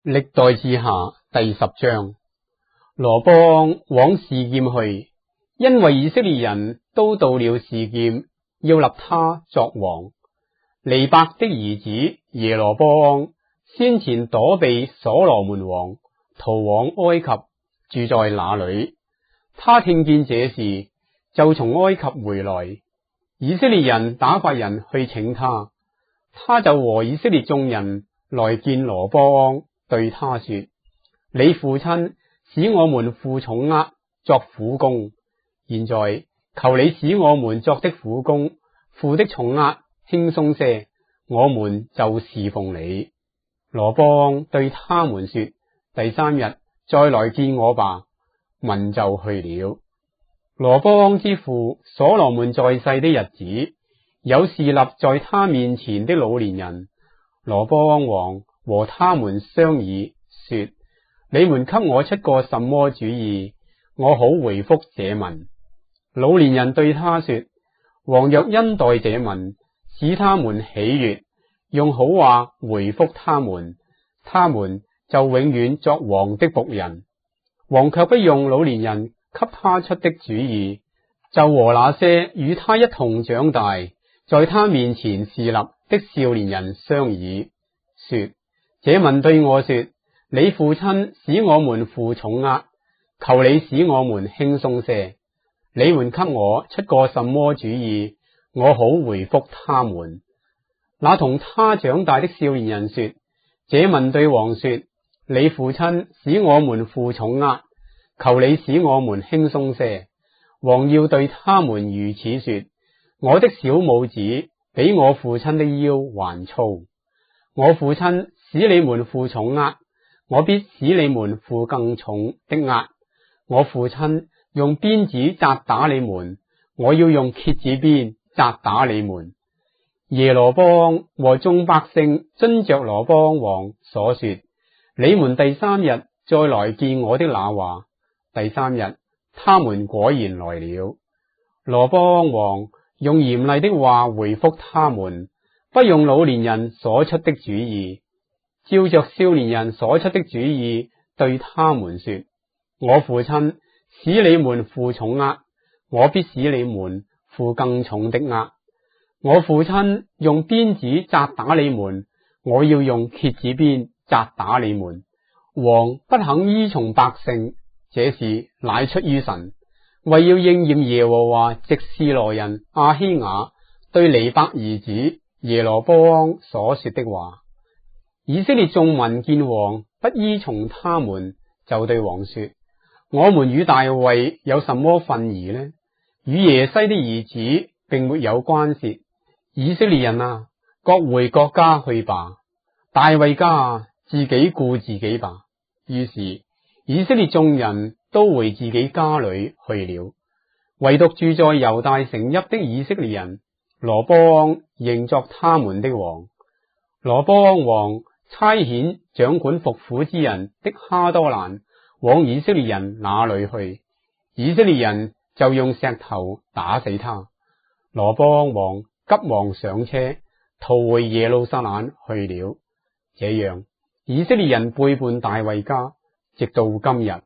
歷代志下第10章。羅波安往示劍去，因為以色列人都到了示劍，要立他作王。尼伯的兒子耶羅波安先前躲避所羅門王，逃往埃及，住在那裏。他聽見這事，就從埃及回來。以色列人打發人去請他，他就和以色列眾人來見羅波安，對他說：你父親使我們負重軛作苦工，現在求你使我們作的苦工負的重軛輕鬆些，我們就侍奉你。羅波安對他們說：第3日再來見我吧。民就去了。羅波安之父所羅門在世的日子，有侍立在他面前的老年人。羅波安王和他們商議說：你們給我出個什麼主意，我好回復這民。老年人對他說：王若恩待這民，使他們喜悅，用好話回復他們，他們就永遠作王的僕人。王卻不用老年人給他出的主意，就和那些與他一同長大，在他面前侍立的少年人商議說：這民對我說，你父親使我們負重軛，求你使我們輕鬆些。你們給我出個什麼主意，我好回復他們。那同他長大的少年人說：這民對王說，你父親使我們負重軛，求你使我們輕鬆些。王要對他們如此說：我的小拇指比我父親的腰還粗。我父親使你們負重軛，我必使你們負更重的軛。我父親用鞭子責打你們，我要用蝎子鞭責打你們。耶羅波安和眾百姓遵着羅波安王所說，你們第3日再來見我的那話。第3日，他們果然來了。羅波安王用嚴厲的話回復他們，不用老年人所出的主意，照着少年人所出的主意對他們說：我父親使你們負重軛，我必使你們負更重的軛。我父親用鞭子責打你們，我要用蝎子鞭責打你們。王不肯依從百姓，這事乃出於神，為要應驗耶和華藉示羅人亞希雅對尼伯兒子耶羅波安所說的話。以色列眾民見王不依從他們，就對王說：我們與大衛有什麼分兒呢？與耶西的兒子並沒有關涉。以色列人啊，各回各家去吧。大衛家啊，自己顧自己吧。於是以色列眾人都回自己家裏去了，唯獨住在猶大城邑的以色列人，羅波安仍作他們的王。羅波安王差遣掌管服苦之人的哈多蘭往以色列人那裏去，以色列人就用石頭打死他。羅波安王急忙上車，逃回耶路撒冷去了。這樣以色列人背叛大衛家，直到今日。